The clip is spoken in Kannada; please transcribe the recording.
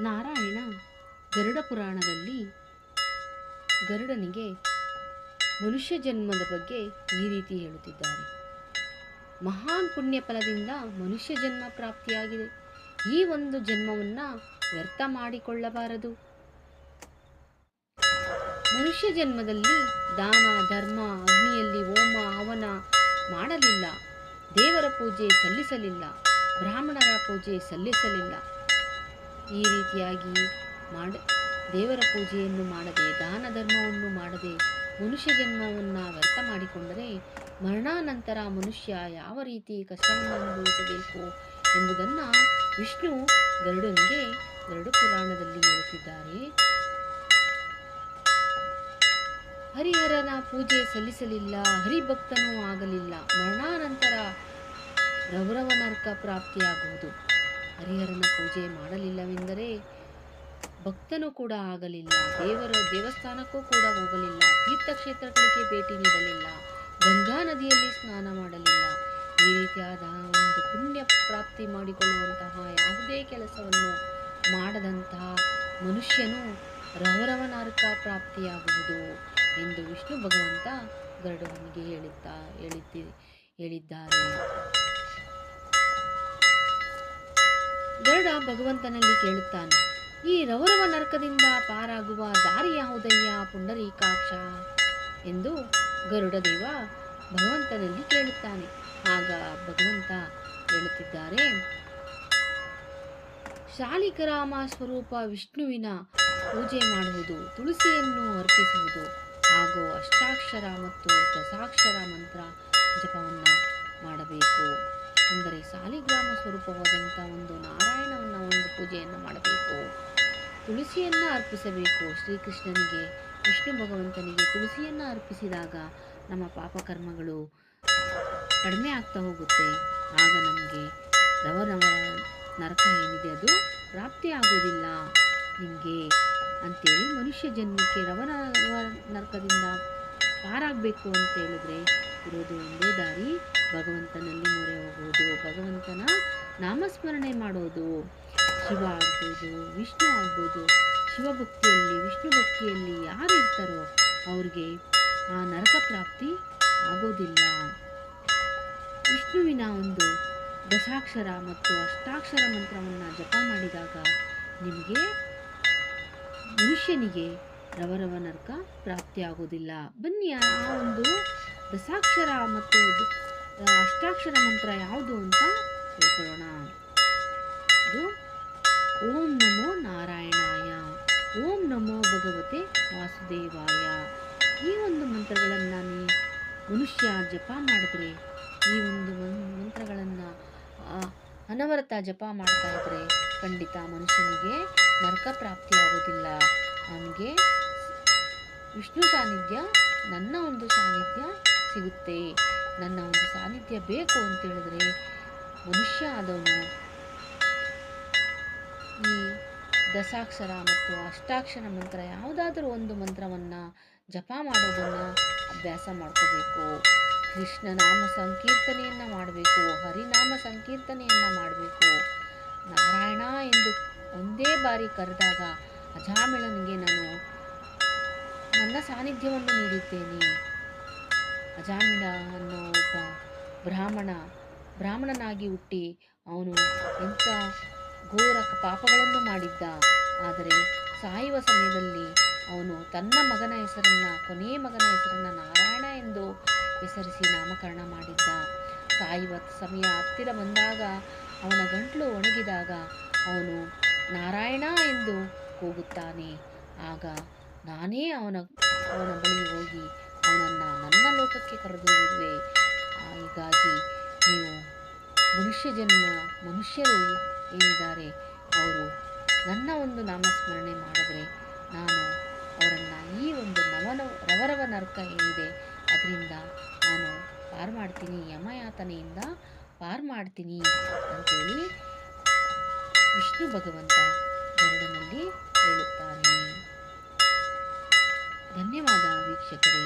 ನಾರಾಯಣ ಗರುಡ ಪುರಾಣದಲ್ಲಿ ಗರುಡನಿಗೆ ಮನುಷ್ಯ ಜನ್ಮದ ಬಗ್ಗೆ ಈ ರೀತಿ ಹೇಳುತ್ತಿದ್ದಾರೆ. ಮಹಾನ್ ಪುಣ್ಯ ಫಲದಿಂದ ಮನುಷ್ಯ ಜನ್ಮ ಪ್ರಾಪ್ತಿಯಾಗಿದೆ. ಈ ಒಂದು ಜನ್ಮವನ್ನು ವ್ಯರ್ಥ ಮಾಡಿಕೊಳ್ಳಬಾರದು. ಮನುಷ್ಯ ಜನ್ಮದಲ್ಲಿ ದಾನ ಧರ್ಮ, ಅಗ್ನಿಯಲ್ಲಿ ಹೋಮ ಹವನ ಮಾಡಲಿಲ್ಲ, ದೇವರ ಪೂಜೆ ಸಲ್ಲಿಸಲಿಲ್ಲ, ಬ್ರಾಹ್ಮಣರ ಪೂಜೆ ಸಲ್ಲಿಸಲಿಲ್ಲ. ಈ ರೀತಿಯಾಗಿ ದೇವರ ಪೂಜೆಯನ್ನು ಮಾಡದೆ, ದಾನ ಧರ್ಮವನ್ನು ಮಾಡದೆ ಮನುಷ್ಯ ಜನ್ಮವನ್ನು ವ್ಯರ್ಥ ಮಾಡಿಕೊಂಡರೆ ಮರಣಾನಂತರ ಮನುಷ್ಯ ಯಾವ ರೀತಿ ಕಷ್ಟವನ್ನು ಅನುಭವಿಸಬೇಕು ಎಂಬುದನ್ನು ವಿಷ್ಣು ಗರುಡನಿಗೆ ಗರುಡ ಪುರಾಣದಲ್ಲಿ ಹೇಳುತ್ತಿದ್ದಾರೆ. ಹರಿಹರನ ಪೂಜೆ ಸಲ್ಲಿಸಲಿಲ್ಲ, ಹರಿಭಕ್ತನೂ ಆಗಲಿಲ್ಲ, ಮರಣಾನಂತರ ರೌರವ ನರಕ ಪ್ರಾಪ್ತಿಯಾಗುವುದು. ಹರಿಹರನ ಪೂಜೆ ಮಾಡಲಿಲ್ಲವೆಂದರೆ ಭಕ್ತನೂ ಕೂಡ ಆಗಲಿಲ್ಲ, ದೇವಸ್ಥಾನಕ್ಕೂ ಕೂಡ ಹೋಗಲಿಲ್ಲ, ತೀರ್ಥಕ್ಷೇತ್ರಗಳಿಗೆ ಭೇಟಿ ನೀಡಲಿಲ್ಲ, ಗಂಗಾ ನದಿಯಲ್ಲಿ ಸ್ನಾನ ಮಾಡಲಿಲ್ಲ. ಈ ರೀತಿಯಾದ ಒಂದು ಪುಣ್ಯ ಪ್ರಾಪ್ತಿ ಮಾಡಿಕೊಳ್ಳುವಂತಹ ಯಾವುದೇ ಕೆಲಸವನ್ನು ಮಾಡದಂತಹ ಮನುಷ್ಯನು ರೌರವ ನರಕ ಪ್ರಾಪ್ತಿಯಾಗುವುದು ಎಂದು ವಿಷ್ಣು ಭಗವಂತ ಗರುಡನಿಗೆ ಹೇಳಿದ್ದಾರೆ. ಗರುಡ ಭಗವಂತನಲ್ಲಿ ಕೇಳುತ್ತಾನೆ, ಈ ರೌರವ ನರಕದಿಂದ ಪಾರಾಗುವ ದಾರಿ ಯಾವುದಯ್ಯ ಪುಂಡರೀಕಾಕ್ಷ ಎಂದು ಗರುಡ ದೇವ ಭಗವಂತನಲ್ಲಿ ಕೇಳುತ್ತಾನೆ. ಆಗ ಭಗವಂತ ಹೇಳುತ್ತಿದ್ದಾರೆ, ಶಾಲಿಗ್ರಾಮ ಸ್ವರೂಪ ವಿಷ್ಣುವಿನ ಪೂಜೆ ಮಾಡುವುದು, ತುಳಸಿಯನ್ನು ಅರ್ಪಿಸುವುದು ಹಾಗೂ ಅಷ್ಟಾಕ್ಷರ ಮತ್ತು ದಶಾಕ್ಷರ ಮಂತ್ರ ಜಪವನ್ನು ಮಾಡಬೇಕು. ಅಂದರೆ ಶಾಲಿಗ್ರಾಮ ಸ್ವರೂಪವಾದಂಥ ಒಂದು ನಾರಾಯಣನ ಒಂದು ಪೂಜೆಯನ್ನು ಮಾಡಬೇಕು, ತುಳಸಿಯನ್ನು ಅರ್ಪಿಸಬೇಕು. ಶ್ರೀಕೃಷ್ಣನಿಗೆ, ವಿಷ್ಣು ಭಗವಂತನಿಗೆ ತುಳಸಿಯನ್ನು ಅರ್ಪಿಸಿದಾಗ ನಮ್ಮ ಪಾಪಕರ್ಮಗಳು ಕಡಿಮೆ ಆಗ್ತಾ ಹೋಗುತ್ತೆ. ಆಗ ನಮಗೆ ರೌರವ ನರಕ ಏನಿದೆ ಅದು ಪ್ರಾಪ್ತಿ ಆಗೋದಿಲ್ಲ ನಿಮಗೆ ಅಂತೇಳಿ, ಮನುಷ್ಯ ಜನ್ಮಕ್ಕೆ ರೌರವ ನರಕದಿಂದ ಪಾರಾಗಬೇಕು ಅಂತ ಹೇಳಿದ್ರೆ ಇರೋದು ಒಂದೇ ದಾರಿ, ಭಗವಂತನಲ್ಲಿ ಮೊರೆ ಹೋಗುವುದು, ಭಗವಂತನ ನಾಮಸ್ಮರಣೆ ಮಾಡೋದು. ಶಿವ ಆಗ್ಬೋದು, ವಿಷ್ಣು ಆಗ್ಬೋದು. ಶಿವಭಕ್ತಿಯಲ್ಲಿ, ವಿಷ್ಣು ಭಕ್ತಿಯಲ್ಲಿ ಯಾರು ಇರ್ತಾರೋ ಅವ್ರಿಗೆ ಆ ನರಕ ಪ್ರಾಪ್ತಿ ಆಗೋದಿಲ್ಲ. ವಿಷ್ಣುವಿನ ಒಂದು ದಶಾಕ್ಷರ ಮತ್ತು ಅಷ್ಟಾಕ್ಷರ ಮಂತ್ರವನ್ನು ಜಪ ಮಾಡಿದಾಗ ನಿಮಗೆ, ಮನುಷ್ಯನಿಗೆ ರೌರವ ನರಕ ಪ್ರಾಪ್ತಿ ಆಗೋದಿಲ್ಲ. ಬನ್ನಿ ಆ ಒಂದು ದಶಾಕ್ಷರ ಮತ್ತು ಅಷ್ಟಾಕ್ಷರ ಮಂತ್ರ ಯಾವುದು ಅಂತ ತಿಳ್ಕೊಳ್ಳೋಣ. ಇದು ಓಂ ನಮೋ ನಾರಾಯಣಾಯ, ಓಂ ನಮೋ ಭಗವತೆ ವಾಸುದೇವಾಯ. ಈ ಒಂದು ಮಂತ್ರಗಳನ್ನು ಮನುಷ್ಯ ಜಪ ಮಾಡಿದ್ರೆ, ಈ ಒಂದು ಮಂತ್ರಗಳನ್ನು ಅನವರತ ಜಪ ಮಾಡ್ತಾ ಇದ್ರೆ ಖಂಡಿತ ಮನುಷ್ಯನಿಗೆ ನರಕ ಪ್ರಾಪ್ತಿಯಾಗೋದಿಲ್ಲ. ಅವನಿಗೆ ವಿಷ್ಣು ಸಾನ್ನಿಧ್ಯ, ನನ್ನ ಒಂದು ಸಾನ್ನಿಧ್ಯ ಸಿಗುತ್ತೆ. ನನ್ನ ಒಂದು ಸಾನ್ನಿಧ್ಯ ಬೇಕು ಅಂತೇಳಿದ್ರೆ ಮನುಷ್ಯ ಆದವನು ಈ ದಶಾಕ್ಷರ ಮತ್ತು ಅಷ್ಟಾಕ್ಷರ ಮಂತ್ರ ಯಾವುದಾದ್ರೂ ಒಂದು ಮಂತ್ರವನ್ನು ಜಪ ಮಾಡೋದನ್ನು ಅಭ್ಯಾಸ ಮಾಡ್ಕೋಬೇಕು. ಕೃಷ್ಣ ನಾಮ ಸಂಕೀರ್ತನೆಯನ್ನು ಮಾಡಬೇಕು, ಹರಿನಾಮ ಸಂಕೀರ್ತನೆಯನ್ನು ಮಾಡಬೇಕು. ನಾರಾಯಣ ಎಂದು ಒಂದೇ ಬಾರಿ ಕರೆದಾಗ ಅಜಾಮಿಳನಿಗೆ ನಾನು ನನ್ನ ಸಾನ್ನಿಧ್ಯವನ್ನು ನೀಡಿದ್ದೇನೆ. ಅಜಾಮಿಳ ಅನ್ನೋ ಒಬ್ಬ ಬ್ರಾಹ್ಮಣನಾಗಿ ಹುಟ್ಟಿ ಅವನು ಎಂಥ ಘೋರ ಪಾಪಗಳನ್ನು ಮಾಡಿದ್ದ. ಆದರೆ ಸಾಯುವ ಸಮಯದಲ್ಲಿ ಅವನು ತನ್ನ ಮಗನ ಹೆಸರನ್ನು, ಕೊನೆಯ ಮಗನ ಹೆಸರನ್ನು ನಾರಾಯಣ ಎಂದು ಹೆಸರಿಸಿ ನಾಮಕರಣ ಮಾಡಿದ್ದ. ಸಾಯುವ ಸಮಯ ಹತ್ತಿರ ಬಂದಾಗ, ಅವನ ಗಂಟಲು ಒಣಗಿದಾಗ ಅವನು ನಾರಾಯಣ ಎಂದು ಕೂಗುತ್ತಾನೆ. ಆಗ ನಾನೇ ಅವನ ಬಳಿ ಹೋಗಿ ಅವನನ್ನು ನನ್ನ ಲೋಕಕ್ಕೆ ಕರೆದೊಯ್ಯುವೆ. ಹೀಗಾಗಿ ನೀವು ಮನುಷ್ಯರು ಏನಿದ್ದಾರೆ ಅವರು ನನ್ನ ಒಂದು ನಾಮಸ್ಮರಣೆ ಮಾಡಿದ್ರೆ ನಾನು ಅವರನ್ನು ಈ ಒಂದು ರೌರವ ನರಕ ಏನಿದೆ ಅದರಿಂದ ನಾನು ಪಾರು ಮಾಡ್ತೀನಿ, ಯಮಯಾತನೆಯಿಂದ ಪಾರು ಮಾಡ್ತೀನಿ ಅಂತೇಳಿ ವಿಷ್ಣು ಭಗವಂತ ಗರುಡನಲ್ಲಿ ಹೇಳುತ್ತಾನೆ. ಧನ್ಯವಾದ ವೀಕ್ಷಕರೇ.